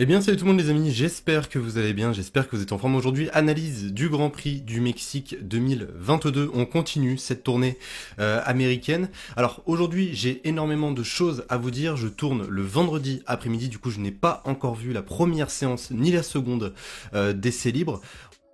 Eh bien salut tout le monde les amis, j'espère que vous allez bien, j'espère que vous êtes en forme aujourd'hui. Analyse du Grand Prix du Mexique 2022, on continue cette tournée américaine. Alors aujourd'hui j'ai énormément de choses à vous dire, je tourne le vendredi après-midi, du coup je n'ai pas encore vu la première séance ni la seconde d'essai libre.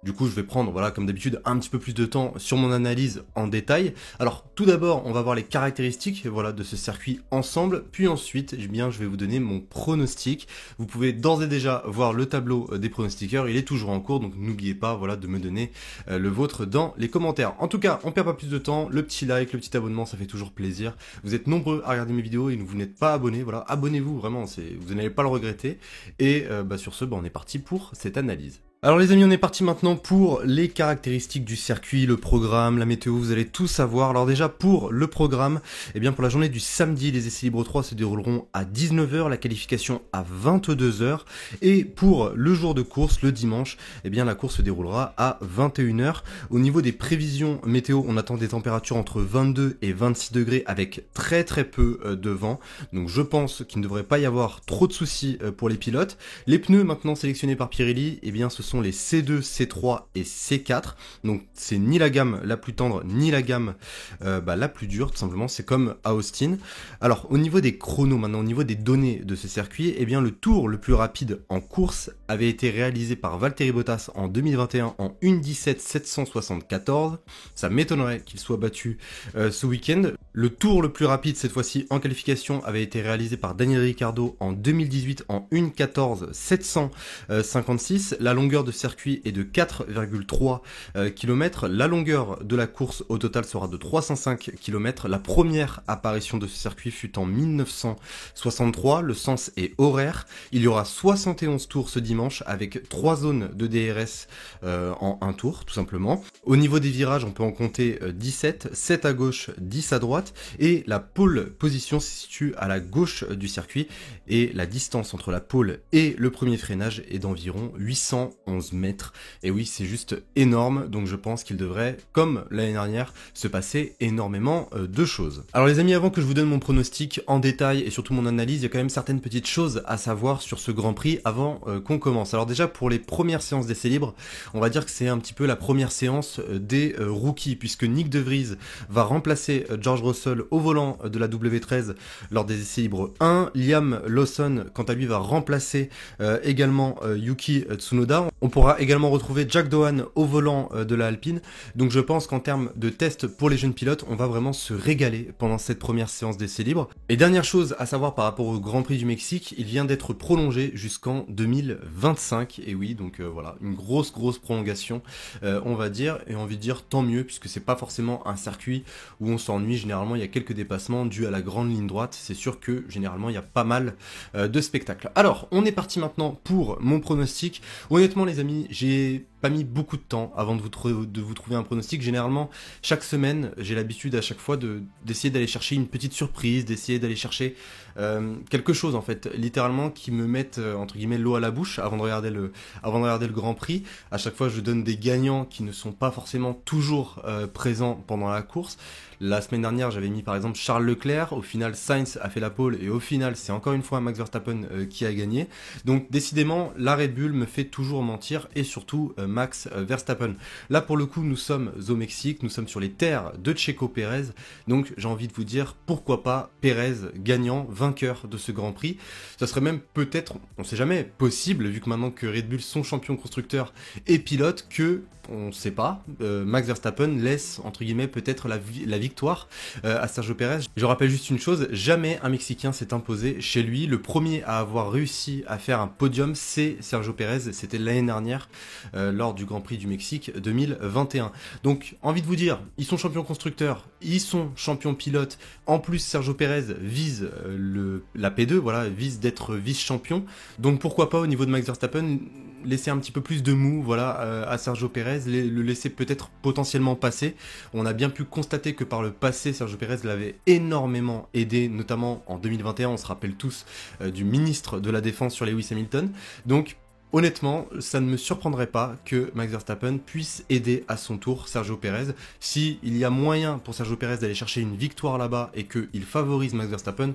Du coup, je vais prendre, voilà, comme d'habitude, un petit peu plus de temps sur mon analyse en détail. Alors, tout d'abord, on va voir les caractéristiques, voilà, de ce circuit ensemble. Puis ensuite, eh bien, je vais vous donner mon pronostic. Vous pouvez d'ores et déjà voir le tableau des pronostiqueurs. Il est toujours en cours, donc n'oubliez pas, voilà, de me donner le vôtre dans les commentaires. En tout cas, on perd pas plus de temps. Le petit like, le petit abonnement, ça fait toujours plaisir. Vous êtes nombreux à regarder mes vidéos et vous n'êtes pas abonnés. Voilà, abonnez-vous, vraiment, vous n'allez pas le regretter. Et sur ce, on est parti pour cette analyse. Alors les amis, on est parti maintenant pour les caractéristiques du circuit, le programme, la météo, vous allez tout savoir. Alors déjà pour le programme, eh bien pour la journée du samedi, les essais libres 3 se dérouleront à 19 h, la qualification à 22 h. Et pour le jour de course, le dimanche, eh bien la course se déroulera à 21 h. Au niveau des prévisions météo, on attend des températures entre 22 et 26 degrés avec très peu de vent. Donc je pense qu'il ne devrait pas y avoir trop de soucis pour les pilotes. Les pneus maintenant sélectionnés par Pirelli, eh bien ce sont les C2, C3 et C4. Donc c'est ni la gamme la plus tendre ni la gamme la plus dure, tout simplement. C'est comme à Austin. Alors au niveau des chronos maintenant, au niveau des données de ce circuit, eh bien le tour le plus rapide en course avait été réalisé par Valtteri Bottas en 2021 en 1:17,774. Ça m'étonnerait qu'il soit battu ce week-end. Le tour le plus rapide cette fois-ci en qualification avait été réalisé par Daniel Ricciardo en 2018 en 1:14,756. La longueur de circuit est de 4,3 km. La longueur de la course au total sera de 305 km. La première apparition de ce circuit fut en 1963. Le sens est horaire. Il y aura 71 tours ce dimanche avec 3 zones de DRS en un tour, tout simplement. Au niveau des virages, on peut en compter 17, 7 à gauche, 10 à droite. Et la pole position se situe à la gauche du circuit. Et la distance entre la pole et le premier freinage est d'environ 811 mètres. Et oui, c'est juste énorme, donc je pense qu'il devrait, comme l'année dernière, se passer énormément de choses. Alors les amis, avant que je vous donne mon pronostic en détail et surtout mon analyse, il y a quand même certaines petites choses à savoir sur ce Grand Prix avant qu'on commence. Alors déjà, pour les premières séances d'essais libres, on va dire que c'est un petit peu la première séance des rookies, puisque Nick De Vries va remplacer George Russell au volant de la W13 lors des essais libres 1. Liam Lawson, quant à lui, va remplacer également Yuki Tsunoda. On pourra également retrouver Jack Doohan au volant de la Alpine. Donc je pense qu'en termes de tests pour les jeunes pilotes, on va vraiment se régaler pendant cette première séance d'essais libres. Et dernière chose à savoir par rapport au Grand Prix du Mexique, il vient d'être prolongé jusqu'en 2025. Et oui, donc voilà, une grosse prolongation, on va dire. Et envie de dire tant mieux, puisque c'est pas forcément un circuit où on s'ennuie. Généralement, il y a quelques dépassements dus à la grande ligne droite. C'est sûr que généralement, il y a pas mal de spectacles. Alors, on est parti maintenant pour mon pronostic. Honnêtement les amis, j'ai pas mis beaucoup de temps avant de vous trouver un pronostic. Généralement, chaque semaine, j'ai l'habitude à chaque fois d'essayer d'aller chercher une petite surprise, d'essayer d'aller chercher quelque chose en fait, littéralement qui me mette entre guillemets l'eau à la bouche avant de regarder le Grand Prix. À chaque fois, je donne des gagnants qui ne sont pas forcément toujours présents pendant la course. La semaine dernière, j'avais mis par exemple Charles Leclerc. Au final, Sainz a fait la pole et au final, c'est encore une fois Max Verstappen qui a gagné. Donc décidément, la Red Bull me fait toujours mentir et surtout Max Verstappen. Là pour le coup, nous sommes au Mexique, nous sommes sur les terres de Checo Pérez. Donc j'ai envie de vous dire, pourquoi pas Pérez gagnant, vainqueur de ce Grand Prix. Ça serait même peut-être, on sait jamais, possible, vu que maintenant que Red Bull sont champions constructeurs et pilotes, que on ne sait pas, Max Verstappen laisse entre guillemets peut-être la victoire à Sergio Pérez. Je rappelle juste une chose, jamais un Mexicain s'est imposé chez lui. Le premier à avoir réussi à faire un podium, c'est Sergio Pérez. C'était l'année dernière lors du Grand Prix du Mexique 2021. Donc envie de vous dire, ils sont champions constructeurs, ils sont champions pilotes. En plus, Sergio Pérez vise la P2, voilà, vise d'être vice-champion. Donc pourquoi pas au niveau de Max Verstappen laisser un petit peu plus de mou, voilà, à Sergio Pérez, le laisser peut-être potentiellement passer. On a bien pu constater que par le passé, Sergio Pérez l'avait énormément aidé, notamment en 2021, on se rappelle tous du ministre de la Défense sur Lewis Hamilton. Donc honnêtement, ça ne me surprendrait pas que Max Verstappen puisse aider à son tour Sergio Pérez. S'il y a moyen pour Sergio Pérez d'aller chercher une victoire là-bas et qu'il favorise Max Verstappen,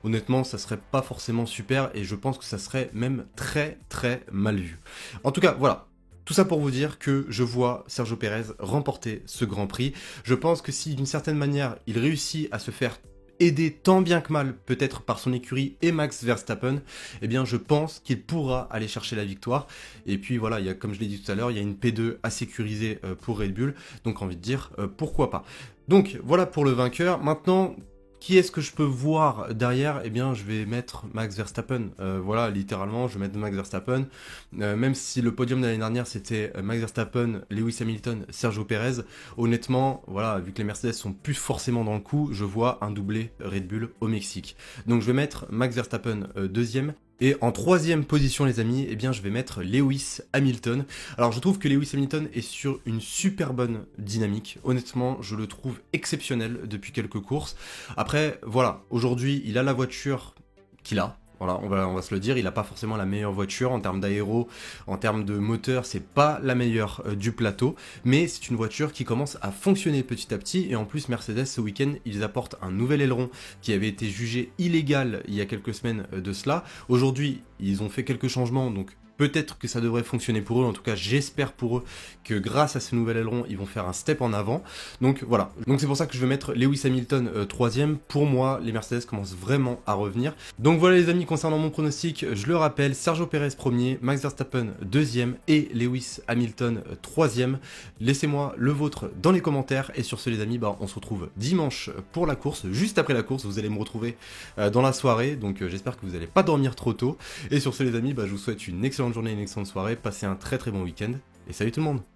honnêtement ça serait pas forcément super et je pense que ça serait même très très mal vu. En tout cas voilà. Tout ça pour vous dire que je vois Sergio Pérez remporter ce Grand Prix. Je pense que si d'une certaine manière il réussit à se faire aider tant bien que mal, peut-être par son écurie et Max Verstappen, eh bien je pense qu'il pourra aller chercher la victoire. Et puis voilà, il y a, comme je l'ai dit tout à l'heure, il y a une P2 à sécuriser pour Red Bull, donc envie de dire pourquoi pas. Donc voilà pour le vainqueur. Maintenant, qui est-ce que je peux voir derrière? Eh bien, je vais mettre Max Verstappen. Voilà, littéralement, je vais mettre Max Verstappen. Même si le podium de l'année dernière, c'était Max Verstappen, Lewis Hamilton, Sergio Perez. Honnêtement, voilà, vu que les Mercedes sont plus forcément dans le coup, je vois un doublé Red Bull au Mexique. Donc, je vais mettre Max Verstappen deuxième. Et en troisième position, les amis, eh bien, je vais mettre Lewis Hamilton. Alors, je trouve que Lewis Hamilton est sur une super bonne dynamique. Honnêtement, je le trouve exceptionnel depuis quelques courses. Après, voilà, aujourd'hui, il a la voiture qu'il a. Voilà, on va se le dire, il n'a pas forcément la meilleure voiture en termes d'aéro, en termes de moteur, c'est pas la meilleure du plateau, mais c'est une voiture qui commence à fonctionner petit à petit, et en plus Mercedes ce week-end, ils apportent un nouvel aileron qui avait été jugé illégal il y a quelques semaines de cela. Aujourd'hui, ils ont fait quelques changements, donc peut-être que ça devrait fonctionner pour eux, en tout cas j'espère pour eux que grâce à ce nouvel aileron, ils vont faire un step en avant. Donc voilà, donc c'est pour ça que je vais mettre Lewis Hamilton troisième. Pour moi, les Mercedes commencent vraiment à revenir. Donc voilà les amis, concernant mon pronostic, je le rappelle, Sergio Perez premier, Max Verstappen deuxième et Lewis Hamilton troisième. Laissez-moi le vôtre dans les commentaires, et sur ce les amis, on se retrouve dimanche pour la course. Juste après la course, vous allez me retrouver dans la soirée, donc j'espère que vous n'allez pas dormir trop tôt. Et sur ce les amis, je vous souhaite une excellente journée, une excellente soirée, passez un très très bon week-end, et salut tout le monde!